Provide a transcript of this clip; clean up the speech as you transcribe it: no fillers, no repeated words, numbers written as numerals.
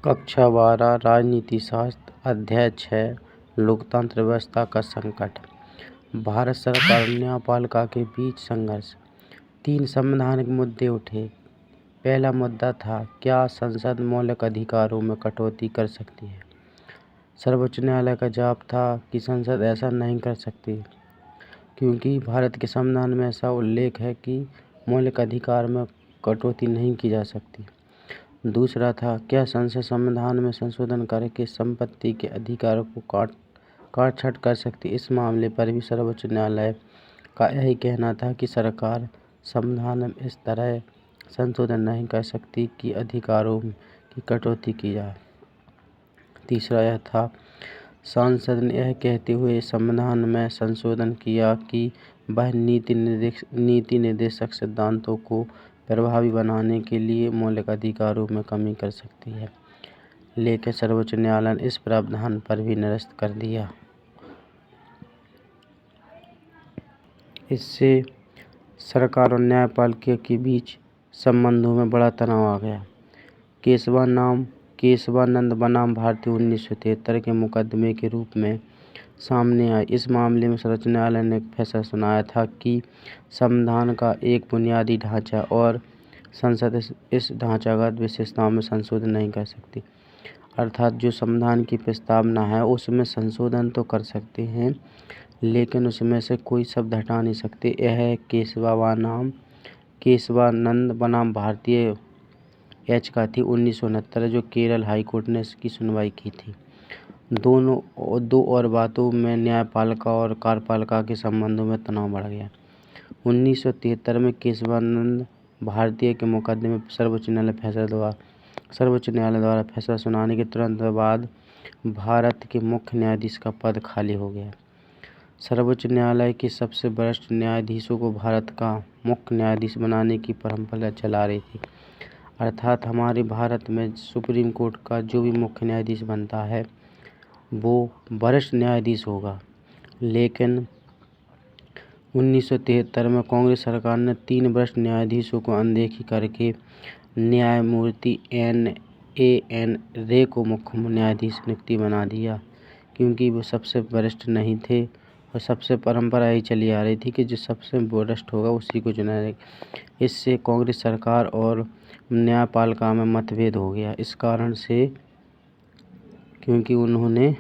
कक्षा 12 राजनीति शास्त्र अध्याय 6 लोकतंत्र व्यवस्था का संकट। भारत सरकार और न्यायपालिका के बीच संघर्ष। 3 संवैधानिक मुद्दे उठे। पहला मुद्दा था, क्या संसद मौलिक अधिकारों में कटौती कर सकती है। सर्वोच्च न्यायालय का जवाब था कि संसद ऐसा नहीं कर सकती, क्योंकि भारत के संविधान में ऐसा उल्लेख है कि मौलिक अधिकार में कटौती नहीं की जा सकती। दूसरा था, क्या संसद संविधान में संशोधन करके संपत्ति के अधिकारों को काट छाट कर सकती। इस मामले पर भी सर्वोच्च न्यायालय का यही कहना था कि सरकार संविधान में इस तरह संशोधन नहीं कर सकती कि अधिकारों की कटौती की जाए। तीसरा यह था, संसद ने यह कहते हुए संविधान में संशोधन किया कि वह नीति निर्देशक सिद्धांतों को प्रभावी बनाने के लिए मौलिक अधिकारों में कमी कर सकती है, लेकिन सर्वोच्च न्यायालय ने इस प्रावधान पर भी निरस्त कर दिया। इससे सरकार और न्यायपालिका के बीच संबंधों में बड़ा तनाव आ गया। केशवानंद बनाम भारती 1973 के मुकदमे के रूप में सामने आए। इस मामले में सर्वोच्च न्यायालय ने एक फैसला सुनाया था कि संविधान का एक बुनियादी ढांचा और संसद इस ढांचागत विशेषताओं में संशोधन नहीं कर सकती। अर्थात जो संविधान की प्रस्तावना है उसमें संशोधन तो कर सकते हैं, लेकिन उसमें से कोई शब्द हटा नहीं सकते। यह केशवानंद बनाम भारतीय याचिका थी 1969, जो केरल हाईकोर्ट ने इसकी सुनवाई की थी। दो और बातों में न्यायपालिका और कार्यपालिका के संबंधों में तनाव बढ़ गया। 1973 में केशवानंद भारतीय के मुकदमे में सर्वोच्च न्यायालय द्वारा फैसला सुनाने के तुरंत बाद भारत के मुख्य न्यायाधीश का पद खाली हो गया। सर्वोच्च न्यायालय के सबसे वरिष्ठ न्यायाधीशों को भारत का मुख्य न्यायाधीश बनाने की परंपरा चला रही थी। अर्थात हमारे भारत में सुप्रीम कोर्ट का जो भी मुख्य न्यायाधीश बनता है वो वरिष्ठ न्यायाधीश होगा। लेकिन 1973 में कांग्रेस सरकार ने 3 वरिष्ठ न्यायाधीशों को अनदेखी करके न्यायमूर्ति NAN रे को मुख्य न्यायाधीश नियुक्ति बना दिया, क्योंकि वो सबसे वरिष्ठ नहीं थे और सबसे परंपरा यही चली आ रही थी कि जो सबसे वरिष्ठ होगा उसी को चुना जाएगा। इससे कांग्रेस सरकार और न्यायपालिका में मतभेद हो गया। इस कारण से क्योंकि उन्होंने